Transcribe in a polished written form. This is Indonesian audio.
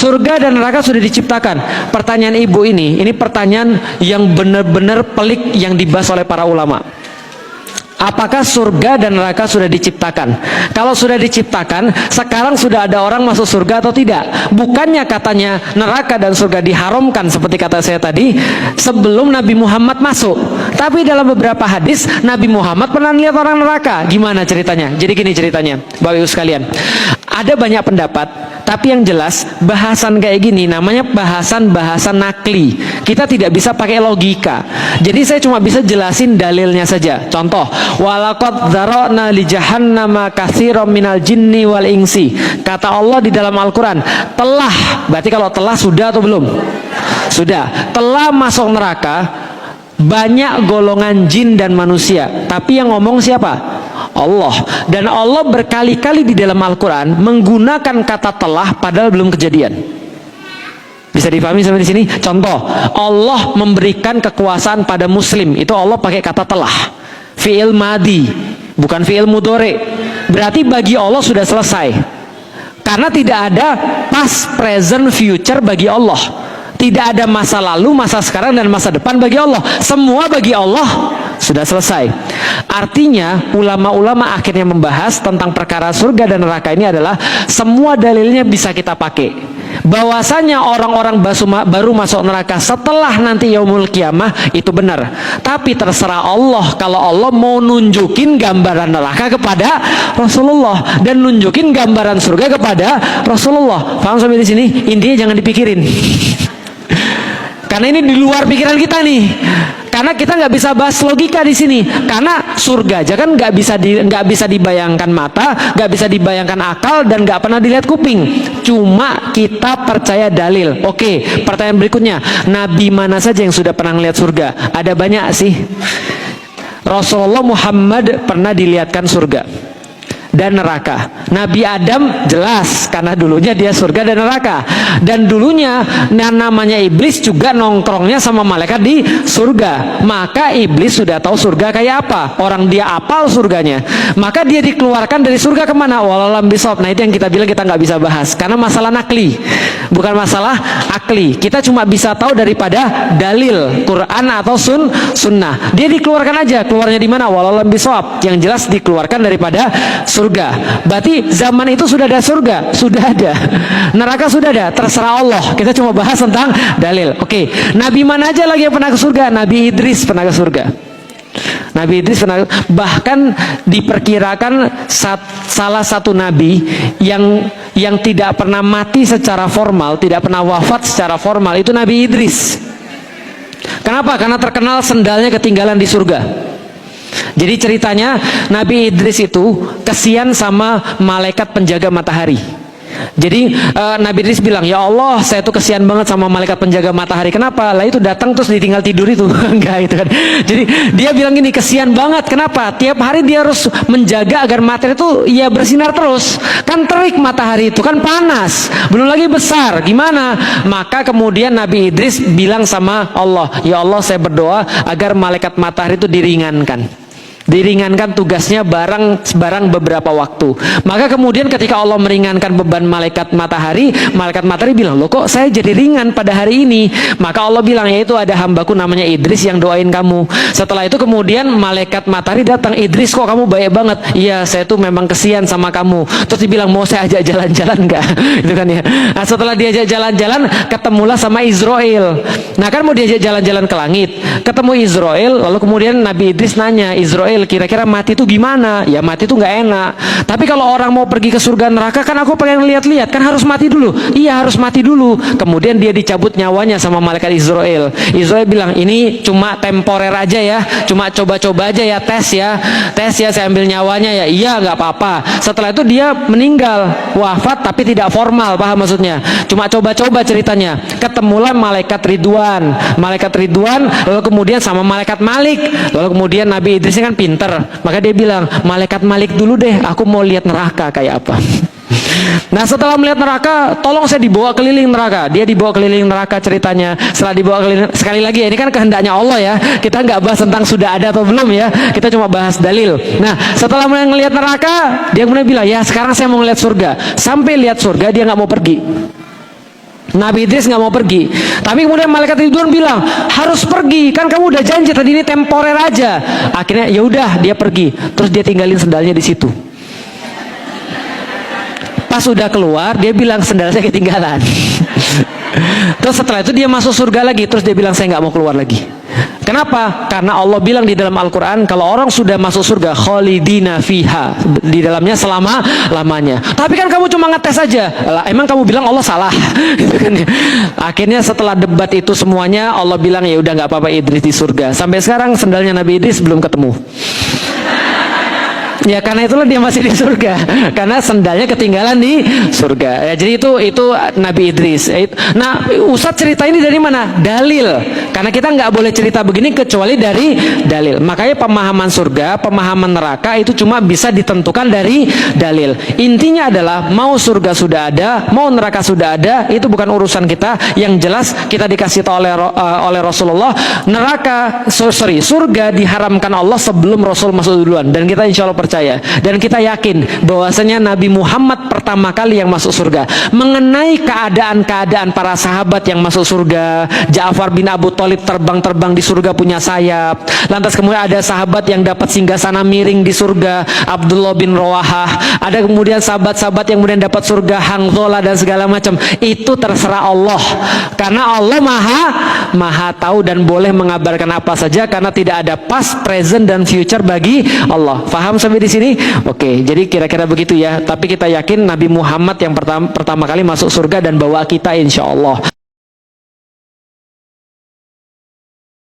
Surga dan neraka sudah diciptakan. Pertanyaan ibu ini pertanyaan yang benar-benar pelik yang dibahas oleh para ulama. Apakah surga dan neraka sudah diciptakan? Kalau sudah diciptakan, sekarang sudah ada orang masuk surga atau tidak? Bukannya katanya neraka dan surga diharamkan seperti kata saya tadi sebelum Nabi Muhammad masuk. Tapi dalam beberapa hadis Nabi Muhammad pernah lihat orang neraka. Gimana ceritanya? Jadi gini ceritanya, Bapak Ibu sekalian. Ada banyak pendapat, tapi yang jelas bahasan kayak gini namanya bahasan nakli. Kita tidak bisa pakai logika. Jadi saya cuma bisa jelasin dalilnya saja. Contoh, walaqad dzara'na li jahannama katsiran minal jinni wal insi. Kata Allah di dalam Al-Qur'an, telah, berarti kalau telah sudah atau belum? Sudah. Telah masuk neraka banyak golongan jin dan manusia. Tapi yang ngomong siapa? Allah. Dan Allah berkali-kali di dalam Al-Quran menggunakan kata telah padahal belum kejadian. Bisa dipahami sampai di sini? Contoh, Allah memberikan kekuasaan pada muslim, itu Allah pakai kata telah. Fi'il madi, bukan fi'il mudhari. Berarti bagi Allah sudah selesai. Karena tidak ada past, present, future bagi Allah. Tidak ada masa lalu, masa sekarang, dan masa depan bagi Allah. Semua bagi Allah sudah selesai. Artinya ulama-ulama akhirnya membahas tentang perkara surga dan neraka ini adalah semua dalilnya bisa kita pakai. Bahwasanya orang-orang baru masuk neraka setelah nanti yaumul kiamah itu benar. Tapi terserah Allah kalau Allah mau nunjukin gambaran neraka kepada Rasulullah dan nunjukin gambaran surga kepada Rasulullah. Paham sampai di sini? Intinya jangan dipikirin. Karena ini di luar pikiran kita nih. Karena kita nggak bisa bahas logika di sini. Karena surga aja kan nggak bisa dibayangkan mata, nggak bisa dibayangkan akal, dan nggak pernah dilihat kuping. Cuma kita percaya dalil. Oke, pertanyaan berikutnya, Nabi mana saja yang sudah pernah melihat surga? Ada banyak sih. Rasulullah Muhammad pernah dilihatkan surga dan neraka. Nabi Adam jelas karena dulunya dia surga dan neraka. Dan dulunya namanya iblis juga nongkrongnya sama malaikat di surga. Maka iblis sudah tahu surga kayak apa. Orang dia apal surganya. Maka dia dikeluarkan dari surga kemana? Walalam bisawab. Nah itu yang kita bilang kita nggak bisa bahas karena masalah nakli, bukan masalah akli. Kita cuma bisa tahu daripada dalil Quran atau sunnah. Dia dikeluarkan aja. Keluarnya di mana? Walalam bisawab. Yang jelas dikeluarkan daripada surga. Berarti zaman itu sudah ada surga, sudah ada. Neraka sudah ada, terserah Allah. Kita cuma bahas tentang dalil. Oke, Nabi mana aja lagi yang pernah ke surga? Nabi Idris pernah ke surga. Nabi Idris pernah, bahkan diperkirakan salah satu nabi yang tidak pernah mati secara formal, tidak pernah wafat secara formal, itu Nabi Idris. Kenapa? Karena terkenal sendalnya ketinggalan di surga. Jadi ceritanya Nabi Idris itu kesian sama malaikat penjaga matahari. Jadi Nabi Idris bilang, ya Allah saya tuh kesian banget sama malaikat penjaga matahari. Kenapa? Lah itu datang terus ditinggal tidur itu. Enggak itu kan. Jadi dia bilang gini, kesian banget. Kenapa? Tiap hari dia harus menjaga agar matahari itu ya bersinar terus. Kan terik matahari itu, kan panas. Belum lagi besar. Gimana? Maka kemudian Nabi Idris bilang sama Allah, ya Allah saya berdoa agar malaikat matahari itu diringankan tugasnya barang beberapa waktu. Maka kemudian ketika Allah meringankan beban malaikat matahari bilang, loh kok saya jadi ringan pada hari ini? Maka Allah bilang, ya itu ada hambaku namanya Idris yang doain kamu. Setelah itu kemudian malaikat matahari datang, Idris kok kamu baik banget? Iya saya tuh memang kesian sama kamu. Terus dibilang, mau saya ajak jalan-jalan nggak? Itu kan ya. Nah setelah diajak jalan-jalan ketemulah sama Israel. Nah kan mau diajak jalan-jalan ke langit, ketemu Israel. Lalu kemudian Nabi Idris nanya, Israel kira-kira mati itu gimana? Ya mati itu nggak enak. Tapi kalau orang mau pergi ke surga neraka kan aku pengen lihat-lihat, kan harus mati dulu. Iya harus mati dulu. Kemudian dia dicabut nyawanya sama malaikat Israel. Israel bilang, ini cuma temporer aja ya, cuma coba-coba aja ya, tes ya saya ambil nyawanya ya. Iya nggak apa-apa. Setelah itu dia meninggal, wafat tapi tidak formal, paham maksudnya? Cuma coba-coba ceritanya. Ketemulah malaikat Ridwan, lalu kemudian sama malaikat Malik. Lalu kemudian Nabi Idris kan pinter, maka dia bilang, malaikat Malik dulu deh, aku mau lihat neraka kayak apa. Nah setelah melihat neraka, tolong saya dibawa keliling neraka. Dia dibawa keliling neraka ceritanya. Setelah dibawa keliling, sekali lagi ya, ini kan kehendaknya Allah ya. Kita nggak bahas tentang sudah ada atau belum ya. Kita cuma bahas dalil. Nah setelah melihat neraka, dia kemudian bilang, ya sekarang saya mau lihat surga. Sampai lihat surga dia nggak mau pergi. Nabi Idris nggak mau pergi, tapi kemudian malaikat Ridwan bilang harus pergi, kan kamu udah janji tadi, ini temporer aja. Akhirnya ya udah dia pergi, terus dia tinggalin sendalnya di situ. Pas udah keluar dia bilang sendal saya ketinggalan. Terus setelah itu dia masuk surga lagi, terus dia bilang saya nggak mau keluar lagi. Kenapa? Karena Allah bilang di dalam Al-Quran, kalau orang sudah masuk surga, khalidina fiha, di dalamnya selama-lamanya. Tapi kan kamu cuma ngetes saja. Emang kamu bilang Allah salah? Gitu kan ya. Akhirnya setelah debat itu semuanya, Allah bilang ya udah nggak apa-apa Idris di surga. Sampai sekarang sendalnya Nabi Idris belum ketemu. Ya karena itulah dia masih di surga, karena sendalnya ketinggalan di surga. Ya, jadi itu Nabi Idris. Nah, Ustadz cerita ini dari mana? Dalil. Karena kita nggak boleh cerita begini kecuali dari dalil. Makanya pemahaman surga, pemahaman neraka itu cuma bisa ditentukan dari dalil. Intinya adalah mau surga sudah ada, mau neraka sudah ada, itu bukan urusan kita. Yang jelas kita dikasih tahu oleh Rasulullah, surga diharamkan Allah sebelum Rasul masuk duluan, dan kita insya Allah percaya dan kita yakin bahwasanya Nabi Muhammad pertama kali yang masuk surga. Mengenai keadaan-keadaan para sahabat yang masuk surga, Ja'far bin Abu Thalib terbang-terbang di surga punya sayap. Lantas kemudian ada sahabat yang dapat singgasana miring di surga, Abdullah bin Rawahah. Ada kemudian sahabat-sahabat yang kemudian dapat surga, Hanzalah dan segala macam. Itu terserah Allah, karena Allah maha tahu dan boleh mengabarkan apa saja, karena tidak ada past, present dan future bagi Allah. Faham sampai di sini? Oke, jadi kira-kira begitu ya. Tapi kita yakin Nabi Muhammad yang pertama kali masuk surga dan bawa kita insya Allah.